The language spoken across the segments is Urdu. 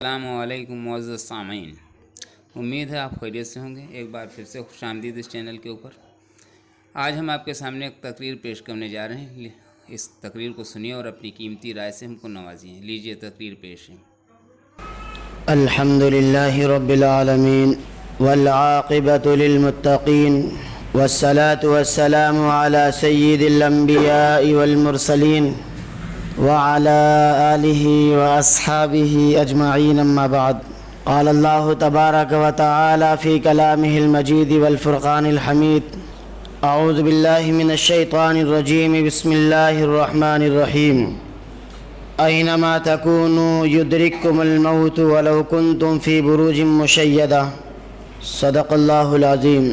السلام علیکم معزز سامعین، امید ہے آپ خیریت سے ہوں گے۔ ایک بار پھر سے خوش آمدید اس چینل کے اوپر۔ آج ہم آپ کے سامنے ایک تقریر پیش کرنے جا رہے ہیں۔ اس تقریر کو سنیے اور اپنی قیمتی رائے سے ہم کو نوازیے۔ لیجیے تقریر پیش ہے۔ الحمد للہ رب العالمین والعاقبۃ للمتقین والصلاة والسلام علی سید الانبیاء والمرسلین وعلى آلہ واصحابہ اجمعین، اما بعد۔ قال اللہ تبارک و تعالی فی کلامہ المجید والفرقان الحمید۔ اعوذ باللہ من الشیطان الرجیم، بسم اللہ الرحمن الرحیم۔ اینما تکونوا یدرککم الموت ولو کنتم فی بروج مشیدہ۔ صدق اللہ العظیم۔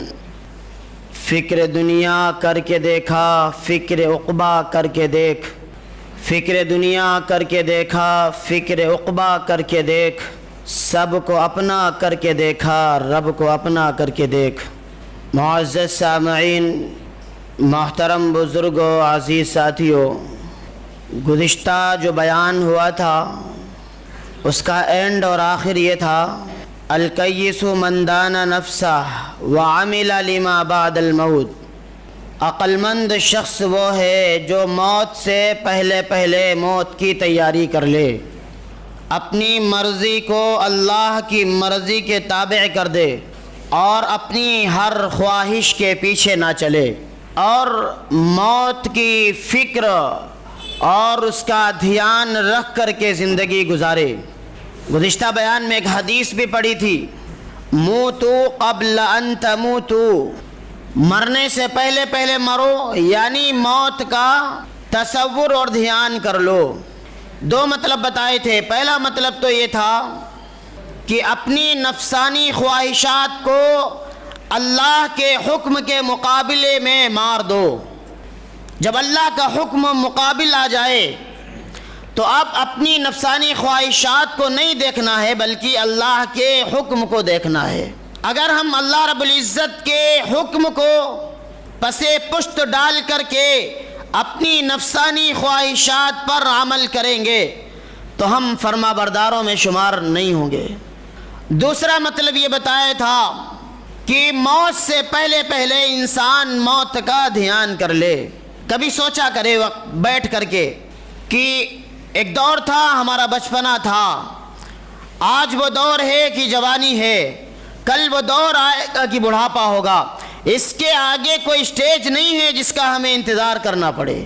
فکر دنیا کر کے دیکھا، فکر عقبہ کر کے دیکھ۔ فکر دنیا کر کے دیکھا، فکر عقبہ کر کے دیکھ۔ سب کو اپنا کر کے دیکھا، رب کو اپنا کر کے دیکھ۔ معزز سامعین، محترم بزرگوں، عزیز ساتھیوں، گزشتہ جو بیان ہوا تھا اس کا اینڈ اور آخر یہ تھا، الکیس من دان نفسہ وعمل لما بعد الموت۔ عقل مند شخص وہ ہے جو موت سے پہلے موت کی تیاری کر لے، اپنی مرضی کو اللہ کی مرضی کے تابع کر دے اور اپنی ہر خواہش کے پیچھے نہ چلے، اور موت کی فکر اور اس کا دھیان رکھ کر کے زندگی گزارے۔ گزشتہ بیان میں ایک حدیث بھی پڑھی تھی، موتو قبل ان تموتو، مرنے سے پہلے مرو، یعنی موت کا تصور اور دھیان کر لو۔ دو مطلب بتائے تھے۔ پہلا مطلب تو یہ تھا کہ اپنی نفسانی خواہشات کو اللہ کے حکم کے مقابلے میں مار دو۔ جب اللہ کا حکم مقابل آ جائے تو اب اپنی نفسانی خواہشات کو نہیں دیکھنا ہے بلکہ اللہ کے حکم کو دیکھنا ہے۔ اگر ہم اللہ رب العزت کے حکم کو پسے پشت ڈال کر کے اپنی نفسانی خواہشات پر عمل کریں گے تو ہم فرما برداروں میں شمار نہیں ہوں گے۔ دوسرا مطلب یہ بتایا تھا کہ موت سے پہلے انسان موت کا دھیان کر لے۔ کبھی سوچا کرے وقت بیٹھ کر کے کہ ایک دور تھا، ہمارا بچپنا تھا، آج وہ دور ہے کہ جوانی ہے، کل وہ دور آئے گا کہ بڑھاپا ہوگا۔ اس کے آگے کوئی سٹیج نہیں ہے جس کا ہمیں انتظار کرنا پڑے۔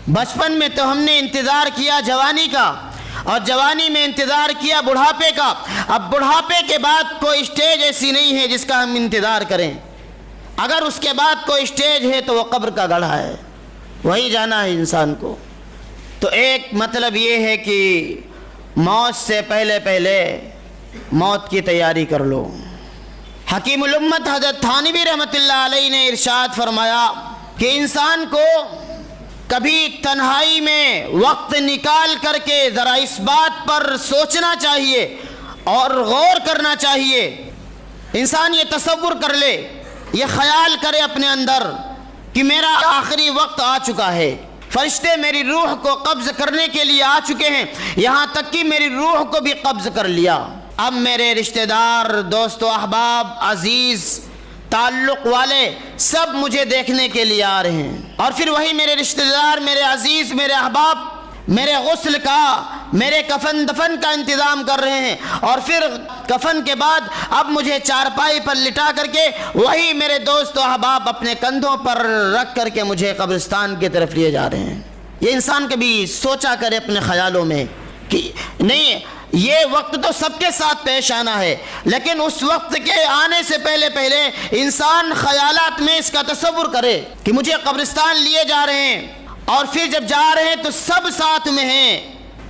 بچپن میں تو ہم نے انتظار کیا جوانی کا، اور جوانی میں انتظار کیا بڑھاپے کا۔ اب بڑھاپے کے بعد کوئی سٹیج ایسی نہیں ہے جس کا ہم انتظار کریں۔ اگر اس کے بعد کوئی سٹیج ہے تو وہ قبر کا گڑھا ہے، وہی جانا ہے انسان کو۔ تو ایک مطلب یہ ہے کہ موت سے پہلے موت کی تیاری کر لو۔ حکیم الامت حضرت تھانوی رحمۃ اللہ علیہ نے ارشاد فرمایا کہ انسان کو کبھی تنہائی میں وقت نکال کر کے ذرا اس بات پر سوچنا چاہیے اور غور کرنا چاہیے۔ انسان یہ تصور کر لے، یہ خیال کرے اپنے اندر کہ میرا آخری وقت آ چکا ہے، فرشتے میری روح کو قبض کرنے کے لیے آ چکے ہیں، یہاں تک کہ میری روح کو بھی قبض کر لیا۔ اب میرے رشتہ دار، دوست و احباب، عزیز تعلق والے سب مجھے دیکھنے کے لیے آ رہے ہیں، اور پھر وہی میرے رشتہ دار، میرے عزیز، میرے احباب میرے غسل کا، میرے کفن دفن کا انتظام کر رہے ہیں، اور پھر کفن کے بعد اب مجھے چارپائی پر لٹا کر کے وہی میرے دوست و احباب اپنے کندھوں پر رکھ کر کے مجھے قبرستان کی طرف لیے جا رہے ہیں۔ یہ انسان کبھی سوچا کرے اپنے خیالوں میں کہ نہیں، یہ وقت تو سب کے ساتھ پیش آنا ہے، لیکن اس وقت کے آنے سے پہلے انسان خیالات میں اس کا تصور کرے کہ مجھے قبرستان لیے جا رہے ہیں، اور پھر جب جا رہے ہیں تو سب ساتھ میں ہیں۔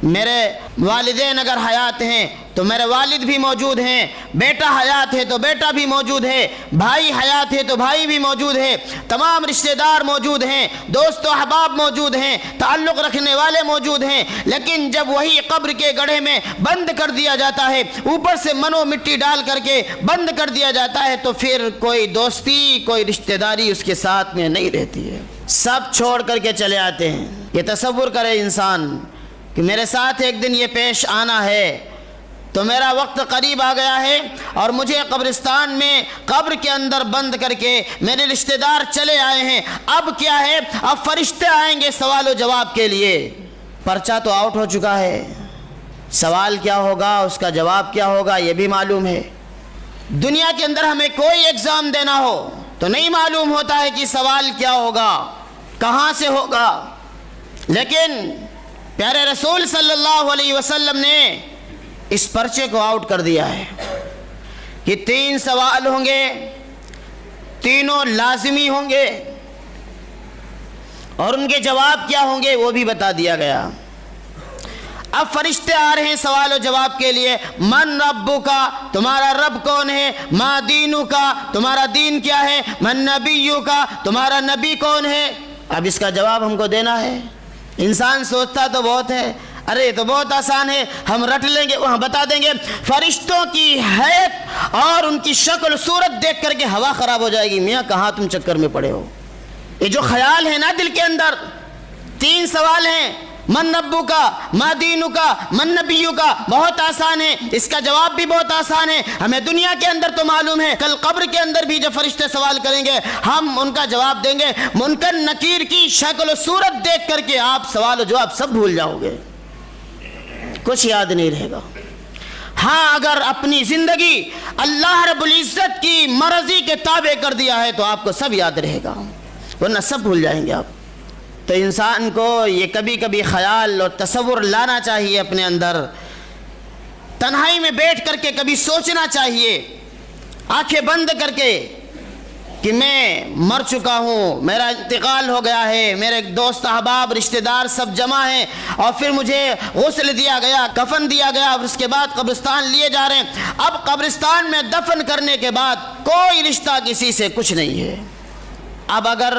میرے والدین اگر حیات ہیں تو میرے والد بھی موجود ہیں، بیٹا حیات ہے تو بیٹا بھی موجود ہے، بھائی حیات ہے تو بھائی بھی موجود ہے، تمام رشتہ دار موجود ہیں، دوست و احباب موجود ہیں، تعلق رکھنے والے موجود ہیں۔ لیکن جب وہی قبر کے گڑھے میں بند کر دیا جاتا ہے، اوپر سے منو مٹی ڈال کر کے بند کر دیا جاتا ہے، تو پھر کوئی دوستی، کوئی رشتہ داری اس کے ساتھ میں نہیں رہتی ہے، سب چھوڑ کر کے چلے آتے ہیں۔ یہ تصور کرے انسان کہ میرے ساتھ ایک دن یہ پیش آنا ہے، تو میرا وقت قریب آ گیا ہے اور مجھے قبرستان میں قبر کے اندر بند کر کے میرے رشتہ دار چلے آئے ہیں، اب کیا ہے، اب فرشتے آئیں گے سوال و جواب کے لیے۔ پرچہ تو آؤٹ ہو چکا ہے، سوال کیا ہوگا، اس کا جواب کیا ہوگا یہ بھی معلوم ہے۔ دنیا کے اندر ہمیں کوئی ایگزام دینا ہو تو نہیں معلوم ہوتا ہے کہ سوال کیا ہوگا، کہاں سے ہوگا، لیکن پیارے رسول صلی اللہ علیہ وسلم نے اس پرچے کو آؤٹ کر دیا ہے کہ 3 سوال ہوں گے، تینوں لازمی ہوں گے، اور ان کے جواب کیا ہوں گے وہ بھی بتا دیا گیا۔ اب فرشتے آ رہے ہیں سوال و جواب کے لیے۔ من ربک، تمہارا رب کون ہے؟ ما دینک، تمہارا دین کیا ہے؟ من نبیک، تمہارا نبی کون ہے؟ اب اس کا جواب ہم کو دینا ہے۔ انسان سوچتا تو بہت ہے، ارے یہ تو بہت آسان ہے، ہم رٹ لیں گے، وہاں بتا دیں گے۔ فرشتوں کی حیت اور ان کی شکل صورت دیکھ کر کے ہوا خراب ہو جائے گی، میاں کہاں تم چکر میں پڑے ہو۔ یہ جو خیال ہے نا دل کے اندر، 3 سوال ہیں، من ربک، ما دینک، من نبیک، بہت آسان ہے، اس کا جواب بھی بہت آسان ہے۔ ہمیں دنیا کے اندر تو معلوم ہے، کل قبر کے اندر بھی جب فرشتے سوال کریں گے ہم ان کا جواب دیں گے۔ منکر نکیر کی شکل و صورت دیکھ کر کے آپ سوال و جواب سب بھول جاؤ گے، کچھ یاد نہیں رہے گا۔ ہاں اگر اپنی زندگی اللہ رب العزت کی مرضی کے تابع کر دیا ہے تو آپ کو سب یاد رہے گا، ورنہ سب بھول جائیں گے آپ۔ تو انسان کو یہ کبھی کبھی خیال اور تصور لانا چاہیے اپنے اندر، تنہائی میں بیٹھ کر کے کبھی سوچنا چاہیے، آنکھیں بند کر کے، کہ میں مر چکا ہوں، میرا انتقال ہو گیا ہے، میرے دوست احباب رشتہ دار سب جمع ہیں، اور پھر مجھے غسل دیا گیا، کفن دیا گیا، اور اس کے بعد قبرستان لیے جا رہے ہیں۔ اب قبرستان میں دفن کرنے کے بعد کوئی رشتہ کسی سے کچھ نہیں ہے۔ اب اگر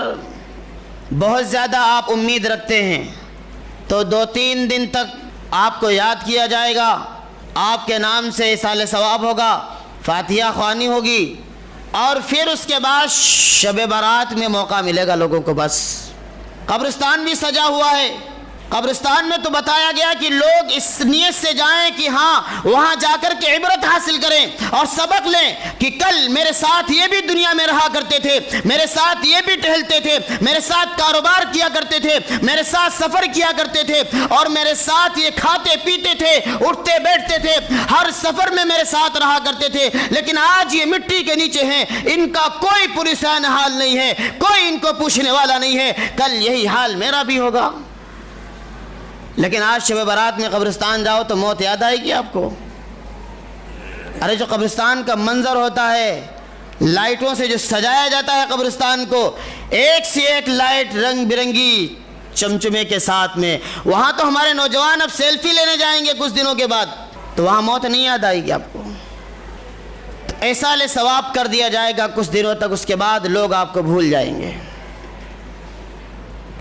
بہت زیادہ آپ امید رکھتے ہیں تو 2-3 دن تک آپ کو یاد کیا جائے گا، آپ کے نام سے ایصال ثواب ہوگا، فاتحہ خوانی ہوگی، اور پھر اس کے بعد شب برات میں موقع ملے گا لوگوں کو۔ بس قبرستان بھی سجا ہوا ہے، قبرستان میں تو بتایا گیا کہ لوگ اس نیت سے جائیں کہ ہاں وہاں جا کر کے عبرت حاصل کریں اور سبق لیں کہ کل میرے ساتھ یہ بھی دنیا میں رہا کرتے تھے، میرے ساتھ یہ بھی ٹہلتے تھے، میرے ساتھ کاروبار کیا کرتے تھے، میرے ساتھ سفر کیا کرتے تھے، اور میرے ساتھ یہ کھاتے پیتے تھے، اٹھتے بیٹھتے تھے، ہر سفر میں میرے ساتھ رہا کرتے تھے، لیکن آج یہ مٹی کے نیچے ہیں، ان کا کوئی پریشان حال نہیں ہے، کوئی ان کو پوچھنے والا نہیں ہے، کل یہی حال میرا بھی ہوگا۔ لیکن آج شب برات میں قبرستان جاؤ تو موت یاد آئے گی آپ کو۔ ارے جو قبرستان کا منظر ہوتا ہے، لائٹوں سے جو سجایا جاتا ہے قبرستان کو، ایک سے ایک لائٹ رنگ برنگی چمچمے کے ساتھ میں، وہاں تو ہمارے نوجوان اب سیلفی لینے جائیں گے کچھ دنوں کے بعد، تو وہاں موت نہیں یاد آئے گی آپ کو۔ ایصال ثواب کر دیا جائے گا کچھ دنوں تک، اس کے بعد لوگ آپ کو بھول جائیں گے۔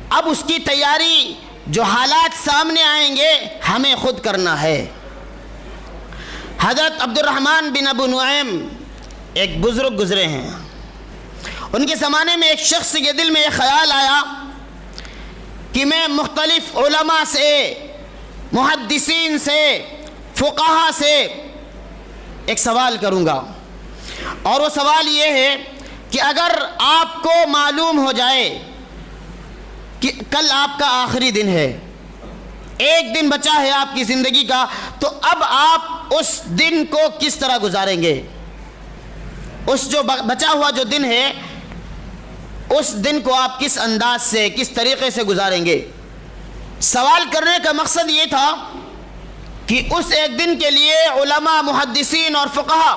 اب اس کی تیاری جو حالات سامنے آئیں گے ہمیں خود کرنا ہے۔ حضرت عبد الرحمن بن ابو نعیم ایک بزرگ گزرے ہیں، ان کے زمانے میں ایک شخص کے دل میں یہ خیال آیا کہ میں مختلف علماء سے، محدثین سے، فقہا سے ایک سوال کروں گا، اور وہ سوال یہ ہے کہ اگر آپ کو معلوم ہو جائے کہ کل آپ کا آخری دن ہے، ایک دن بچا ہے آپ کی زندگی کا، تو اب آپ اس دن کو کس طرح گزاریں گے؟ اس جو بچا ہوا جو دن ہے، اس دن کو آپ کس انداز سے، کس طریقے سے گزاریں گے؟ سوال کرنے کا مقصد یہ تھا کہ اس ایک دن کے لیے علماء، محدثین اور فقہا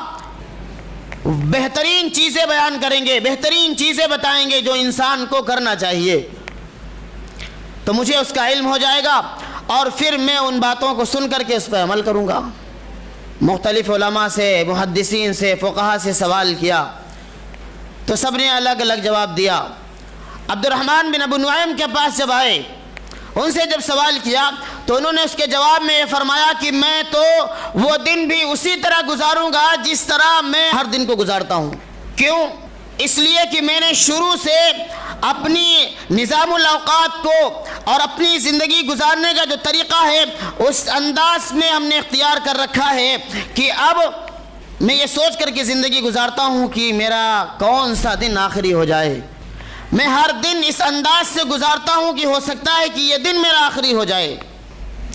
بہترین چیزیں بیان کریں گے، بہترین چیزیں بتائیں گے جو انسان کو کرنا چاہیے، تو مجھے اس کا علم ہو جائے گا، اور پھر میں ان باتوں کو سن کر کے اس پہ عمل کروں گا۔ مختلف علماء سے، محدثین سے، فقہا سے سوال کیا تو سب نے الگ الگ جواب دیا۔ عبد الرحمن بن ابو نعیم کے پاس جب آئے، ان سے جب سوال کیا تو انہوں نے اس کے جواب میں یہ فرمایا کہ میں تو وہ دن بھی اسی طرح گزاروں گا جس طرح میں ہر دن کو گزارتا ہوں۔ کیوں؟ اس لیے کہ میں نے شروع سے اپنی نظام الاوقات کو، اور اپنی زندگی گزارنے کا جو طریقہ ہے اس انداز میں ہم نے اختیار کر رکھا ہے کہ اب میں یہ سوچ کر کے زندگی گزارتا ہوں کہ میرا کون سا دن آخری ہو جائے. میں ہر دن اس انداز سے گزارتا ہوں کہ ہو سکتا ہے کہ یہ دن میرا آخری ہو جائے.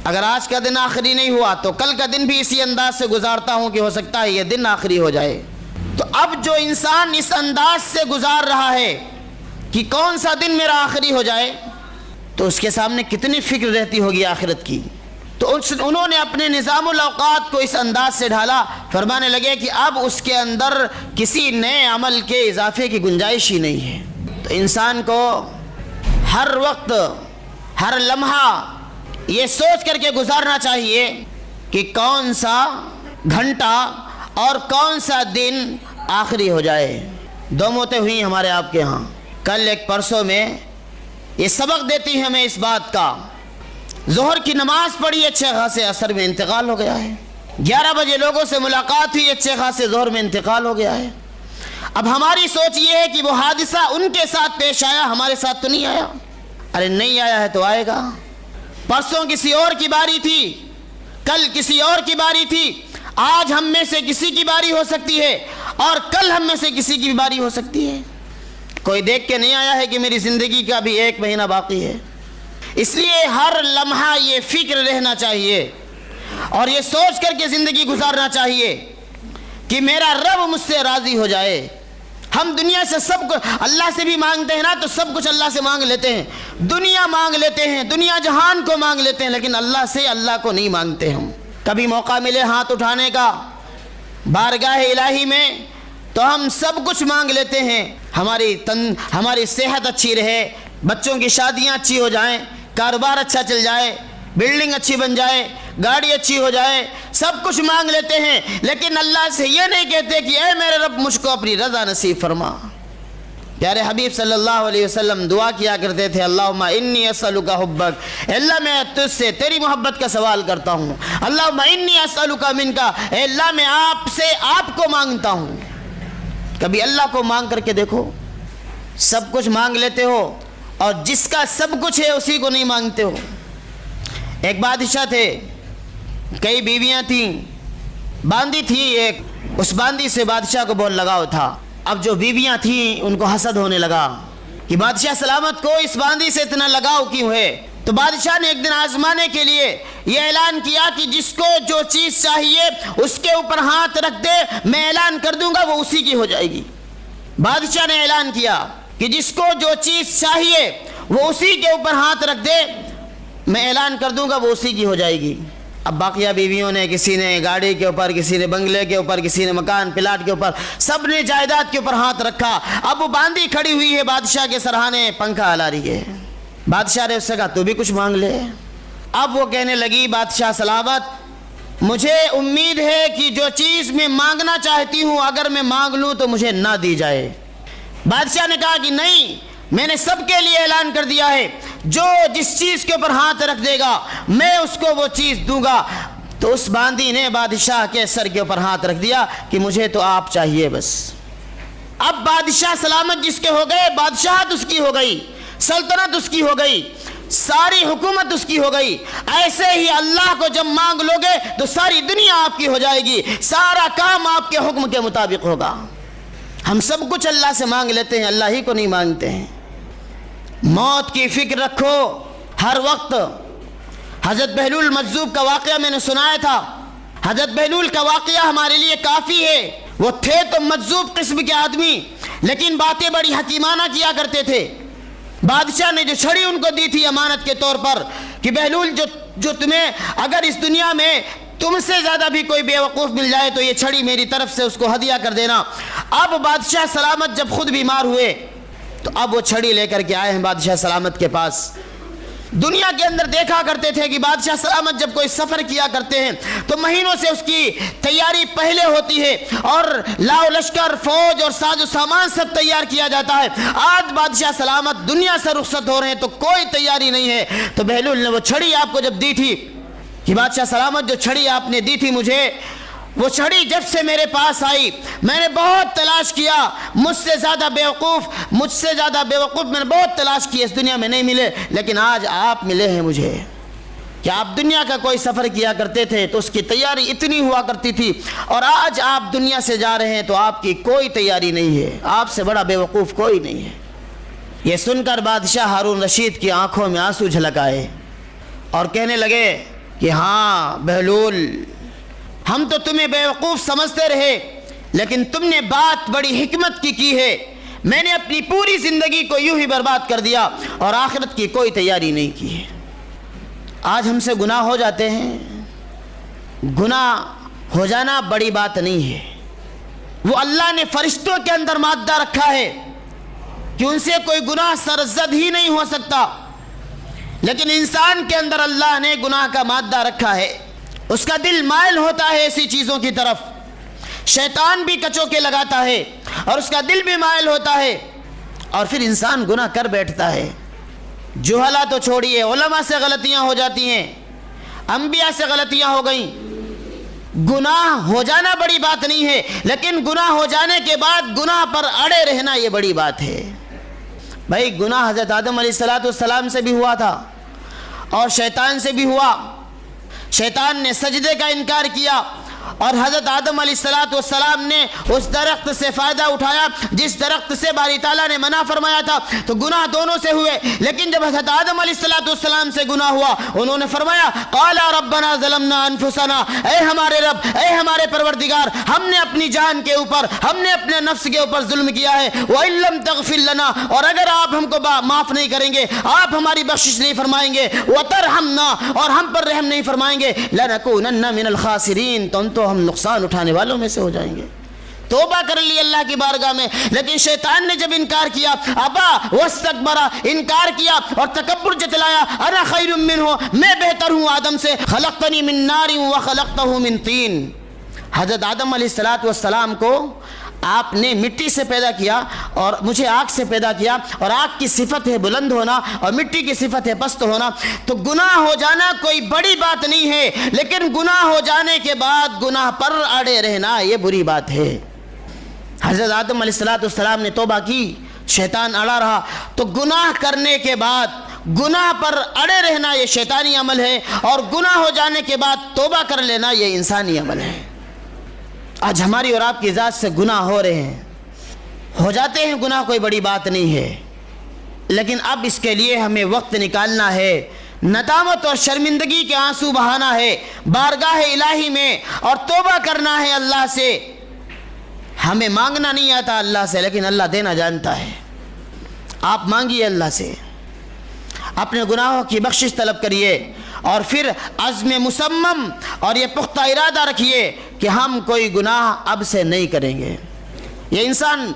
اگر آج کا دن آخری نہیں ہوا تو کل کا دن بھی اسی انداز سے گزارتا ہوں کہ ہو سکتا ہے یہ دن آخری ہو جائے. تو اب جو انسان اس انداز سے گزار رہا ہے کہ کون سا دن میرا آخری ہو جائے تو اس کے سامنے کتنی فکر رہتی ہوگی آخرت کی. تو انہوں نے اپنے نظام الاوقات کو اس انداز سے ڈھالا. فرمانے لگے کہ اب اس کے اندر کسی نئے عمل کے اضافے کی گنجائش ہی نہیں ہے. تو انسان کو ہر وقت ہر لمحہ یہ سوچ کر کے گزارنا چاہیے کہ کون سا گھنٹہ اور کون سا دن آخری ہو جائے. 2 موتیں ہوئی ہمارے آپ کے ہاں کل ایک پرسوں میں. یہ سبق دیتی ہے ہمیں اس بات کا. ظہر کی نماز پڑھی اچھے خاصے عصر میں انتقال ہو گیا ہے. 11 بجے لوگوں سے ملاقات ہوئی اچھے خاصے ظہر میں انتقال ہو گیا ہے. اب ہماری سوچ یہ ہے کہ وہ حادثہ ان کے ساتھ پیش آیا, ہمارے ساتھ تو نہیں آیا. ارے نہیں آیا ہے تو آئے گا. پرسوں کسی اور کی باری تھی, کل کسی اور کی باری تھی. آج ہم میں سے کسی کی باری ہو سکتی ہے اور کل ہم میں سے کسی کی باری ہو سکتی ہے. کوئی دیکھ کے نہیں آیا ہے کہ میری زندگی کا بھی 1 مہینہ باقی ہے. اس لیے ہر لمحہ یہ فکر رہنا چاہیے اور یہ سوچ کر کے زندگی گزارنا چاہیے کہ میرا رب مجھ سے راضی ہو جائے. ہم دنیا سے سب کچھ اللہ سے بھی مانگتے ہیں نا, تو سب کچھ اللہ سے مانگ لیتے ہیں. دنیا مانگ لیتے ہیں, دنیا جہان کو مانگ لیتے ہیں, لیکن اللہ سے اللہ کو نہیں مانگتے. ہم کبھی موقع ملے ہاتھ اٹھانے کا بارگاہ الہی میں تو ہم سب کچھ مانگ لیتے ہیں. ہماری صحت اچھی رہے, بچوں کی شادیاں اچھی ہو جائیں, کاروبار اچھا چل جائے, بلڈنگ اچھی بن جائے, گاڑی اچھی ہو جائے, سب کچھ مانگ لیتے ہیں. لیکن اللہ سے یہ نہیں کہتے کہ اے میرے رب مجھ کو اپنی رضا نصیب فرما. پیارے حبیب صلی اللہ علیہ وسلم دعا کیا کرتے تھے, اللہم انی اسألک حبک, اللہ میں تجھ سے تیری محبت کا سوال کرتا ہوں. اللہم انی اسألک منک, اے اللہ میں آپ سے آپ کو مانگتا ہوں. کبھی اللہ کو مانگ کر کے دیکھو. سب کچھ مانگ لیتے ہو اور جس کا سب کچھ ہے اسی کو نہیں مانگتے ہو. ایک بادشاہ تھے, کئی بیویاں تھیں, باندی تھی ایک. اس باندی سے بادشاہ کو بہت لگاؤ تھا. اب جو بیویاں تھیں ان کو حسد ہونے لگا کہ بادشاہ سلامت کو اس باندی سے اتنا لگاؤ کیوں ہے. تو بادشاہ نے ایک دن آزمانے کے لیے یہ اعلان کیا کہ جس کو جو چیز چاہیے اس کے اوپر ہاتھ رکھ دے, میں اعلان کر دوں گا وہ اسی کی ہو جائے گی. بادشاہ نے اعلان کیا کہ جس کو جو چیز چاہیے وہ اسی کے اوپر ہاتھ رکھ دے, میں اعلان کر دوں گا وہ اسی کی ہو جائے گی. اب باقیہ بیویوں نے, کسی نے گاڑی کے اوپر, کسی نے بنگلے کے اوپر, کسی نے مکان پلاٹ کے اوپر, سب نے جائیداد کے اوپر ہاتھ رکھا. اب وہ باندی کھڑی ہوئی ہے بادشاہ کے سرہانے, پنکھا ہلا رہی ہے. بادشاہ نے اس سے کہا تو بھی کچھ مانگ لے. اب وہ کہنے لگی, بادشاہ سلامت مجھے امید ہے کہ جو چیز میں مانگنا چاہتی ہوں اگر میں مانگ لوں تو مجھے نہ دی جائے. بادشاہ نے کہا کہ نہیں, میں نے سب کے لیے اعلان کر دیا ہے, جو جس چیز کے اوپر ہاتھ رکھ دے گا میں اس کو وہ چیز دوں گا. تو اس باندی نے بادشاہ کے سر کے اوپر ہاتھ رکھ دیا کہ مجھے تو آپ چاہیے بس. اب بادشاہ سلامت جس کے ہو گئے, بادشاہت اس کی ہو گئی, سلطنت اس کی ہو گئی, ساری حکومت اس کی ہو گئی. ایسے ہی اللہ کو جب مانگ لو گے تو ساری دنیا آپ کی ہو جائے گی, سارا کام آپ کے حکم کے مطابق ہوگا. ہم سب کچھ اللہ سے مانگ لیتے ہیں, اللہ ہی کو نہیں مانگتے ہیں. موت کی فکر رکھو ہر وقت. حضرت بہلول مجذوب کا واقعہ میں نے سنایا تھا. حضرت بہلول کا واقعہ ہمارے لیے کافی ہے. وہ تھے تو مجذوب قسم کے آدمی, لیکن باتیں بڑی حکیمانہ کیا کرتے تھے. بادشاہ نے جو چھڑی ان کو دی تھی امانت کے طور پر کہ بہلول جو تمہیں اگر اس دنیا میں تم سے زیادہ بھی کوئی بیوقوف مل جائے تو یہ چھڑی میری طرف سے اس کو ہدیہ کر دینا. اب بادشاہ سلامت جب خود بیمار ہوئے تو اب وہ چھڑی لے کر کے آئے ہیں بادشاہ سلامت کے پاس. دنیا کے اندر دیکھا کرتے تھے کہ بادشاہ سلامت جب کوئی سفر کیا کرتے ہیں تو مہینوں سے اس کی تیاری پہلے ہوتی ہے اور لاؤ لشکر, فوج اور ساز و سامان سب تیار کیا جاتا ہے. آج بادشاہ سلامت دنیا سے رخصت ہو رہے ہیں تو کوئی تیاری نہیں ہے. تو بہلول نے وہ چھڑی آپ کو جب دی تھی کہ بادشاہ سلامت جو چھڑی آپ نے دی تھی مجھے, وہ چھڑی جب سے میرے پاس آئی میں نے بہت تلاش کیا، مجھ سے زیادہ بیوقوف میں نے بہت تلاش کی، اس دنیا میں نہیں ملے، لیکن آج آپ ملے ہیں مجھے۔ کہ آپ دنیا کا کوئی سفر کیا کرتے تھے تو اس کی تیاری اتنی ہوا کرتی تھی، اور آج آپ دنیا سے جا رہے ہیں تو آپ کی کوئی تیاری نہیں ہے، آپ سے بڑا بیوقوف کوئی نہیں ہے۔ یہ سن کر بادشاہ ہارون رشید کی آنکھوں میں آنسو جھلک آئے اور کہنے لگے کہ ہاں بہلول، ہم تو تمہیں بیوقوف سمجھتے رہے، لیکن تم نے بات بڑی حکمت کی ہے۔ میں نے اپنی پوری زندگی کو یوں ہی برباد کر دیا اور آخرت کی کوئی تیاری نہیں کی ہے۔ آج ہم سے گناہ ہو جاتے ہیں، گناہ ہو جانا بڑی بات نہیں ہے۔ وہ اللہ نے فرشتوں کے اندر مادہ رکھا ہے کہ ان سے کوئی گناہ سرزد ہی نہیں ہو سکتا، لیکن انسان کے اندر اللہ نے گناہ کا مادہ رکھا ہے، اس کا دل مائل ہوتا ہے ایسی چیزوں کی طرف، شیطان بھی کچوکے لگاتا ہے اور اس کا دل بھی مائل ہوتا ہے، اور پھر انسان گناہ کر بیٹھتا ہے۔ جہلا تو چھوڑیے، علماء سے غلطیاں ہو جاتی ہیں، انبیاء سے غلطیاں ہو گئیں۔ گناہ ہو جانا بڑی بات نہیں ہے، لیکن گناہ ہو جانے کے بعد گناہ پر اڑے رہنا یہ بڑی بات ہے۔ بھائی گناہ حضرت آدم علیہ السلام سے بھی ہوا تھا اور شیطان سے بھی ہوا۔ شیطان نے سجدے کا انکار کیا اور حضرت آدم علیہ السلام نے اس درخت سے فائدہ اٹھایا جس درخت سے باری تعالیٰ نے منع فرمایا تھا، تو گناہ دونوں سے ہوئے۔ لیکن جب حضرت آدم علیہ السلام سے گناہ ہوا، انہوں نے فرمایا قالا ربنا ظلمنا انفسنا، اے ہمارے رب، اے ہمارے پروردگار، ہم نے اپنی جان کے اوپر، ہم نے اپنے نفس کے اوپر ظلم کیا ہے، وَإِن لَمْ تَغْفِرْ لَنَا، اور اگر آپ ہم کو معاف نہیں کریں گے، آپ ہماری بخشش نہیں فرمائیں گے، وَتَرْحَمْنَا، اور ہم پر رحم نہیں فرمائیں گے، لَنَكُونَنَّ مِنَ الْخَاسِرِينَ، تو ہم نقصان اٹھانے والوں میں سے ہو جائیں گے۔ توبہ کر لی اللہ کی بارگاہ میں، لیکن شیطان نے جب انکار کیا، ابا واستکبر، انکار کیا اور تکبر جتلایا، انا خیر منہ، میں بہتر ہوں آدم سے، خلقتنی من نار وخلقتہ من طین۔ حضرت آدم علیہ السلام کو آپ نے مٹی سے پیدا کیا اور مجھے آگ سے پیدا کیا، اور آگ کی صفت ہے بلند ہونا اور مٹی کی صفت ہے پست ہونا، تو گناہ ہو جانا کوئی بڑی بات نہیں ہے، لیکن گناہ ہو جانے کے بعد گناہ پر اڑے رہنا یہ بری بات ہے۔ حضرت آدم علیہ السلام نے توبہ کی، شیطان اڑا رہا، تو گناہ کرنے کے بعد گناہ پر اڑے رہنا یہ شیطانی عمل ہے، اور گناہ ہو جانے کے بعد توبہ کر لینا یہ انسانی عمل ہے۔ آج ہماری اور آپ کی ذات سے گناہ ہو رہے ہیں، ہو جاتے ہیں، گناہ کوئی بڑی بات نہیں ہے، لیکن اب اس کے لیے ہمیں وقت نکالنا ہے، ندامت اور شرمندگی کے آنسو بہانا ہے بارگاہ الہی میں، اور توبہ کرنا ہے اللہ سے۔ ہمیں مانگنا نہیں آتا اللہ سے، لیکن اللہ دینا جانتا ہے۔ آپ مانگیے اللہ سے، اپنے گناہوں کی بخشش طلب کریے، اور پھر عزم مصمم اور یہ پختہ ارادہ رکھیے کہ ہم کوئی گناہ اب سے نہیں کریں گے۔ یہ انسان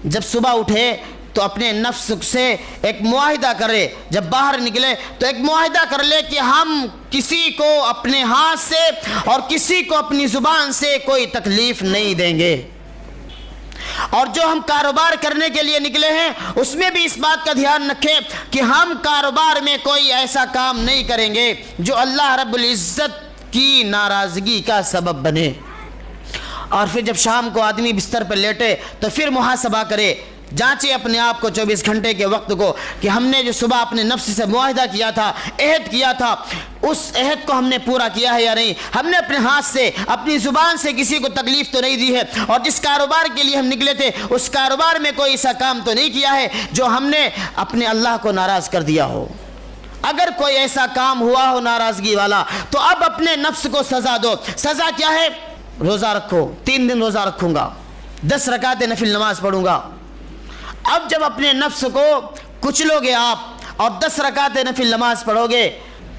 جب صبح اٹھے تو اپنے نفس سے ایک معاہدہ کرے، جب باہر نکلے تو ایک معاہدہ کر لے کہ ہم کسی کو اپنے ہاتھ سے اور کسی کو اپنی زبان سے کوئی تکلیف نہیں دیں گے، اور جو ہم کاروبار کرنے کے لیے نکلے ہیں اس میں بھی اس بات کا دھیان رکھیں کہ ہم کاروبار میں کوئی ایسا کام نہیں کریں گے جو اللہ رب العزت کی ناراضگی کا سبب بنے۔ اور پھر جب شام کو آدمی بستر پر لیٹے تو پھر محاسبہ کرے، جانچے اپنے آپ کو 24 گھنٹے کے وقت کو کہ ہم نے جو صبح اپنے نفس سے معاہدہ کیا تھا، عہد کیا تھا، اس عہد کو ہم نے پورا کیا ہے یا نہیں، ہم نے اپنے ہاتھ سے اپنی زبان سے کسی کو تکلیف تو نہیں دی ہے، اور جس کاروبار کے لیے ہم نکلے تھے اس کاروبار میں کوئی ایسا کام تو نہیں کیا ہے جو ہم نے اپنے اللہ کو ناراض کر دیا ہو۔ اگر کوئی ایسا کام ہوا ہو ناراضگی والا تو اب اپنے نفس کو سزا دو۔ سزا کیا ہے؟ روزہ رکھو، 3 دن روزہ رکھوں گا، 10 رکعت نفل نماز پڑھوں گا۔ اب جب اپنے نفس کو کچلو گے آپ اور 10 رکعت نفل نماز پڑھو گے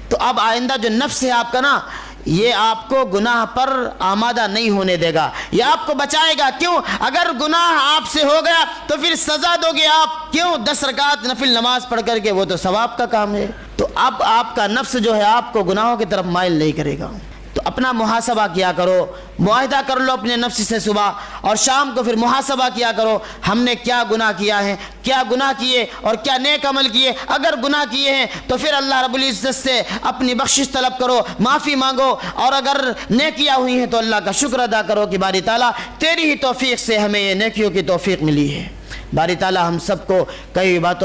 تو اب آئندہ جو نفس ہے آپ کا نا، یہ آپ کو گناہ پر آمادہ نہیں ہونے دے گا، یہ آپ کو بچائے گا۔ کیوں؟ اگر گناہ آپ سے ہو گیا تو پھر سزا دو گے آپ، کیوں؟ 10 رکعت نفل نماز پڑھ کر کے، وہ تو ثواب کا کام ہے۔ تو اب آپ کا نفس جو ہے آپ کو گناہوں کی طرف مائل نہیں کرے گا۔ تو اپنا محاسبہ کیا کرو، معاہدہ کر لو اپنے نفس سے صبح، اور شام کو پھر محاسبہ کیا کرو، ہم نے کیا گناہ کیا ہے، کیا گناہ کیے اور کیا نیک عمل کیے۔ اگر گناہ کیے ہیں تو پھر اللہ رب العزت سے اپنی بخشش طلب کرو، معافی مانگو، اور اگر نیکیاں ہوئی ہیں تو اللہ کا شکر ادا کرو کہ باری تعالیٰ تیری ہی توفیق سے ہمیں یہ نیکیوں کی توفیق ملی ہے۔ باری تعالیٰ ہم سب کو کئی باتوں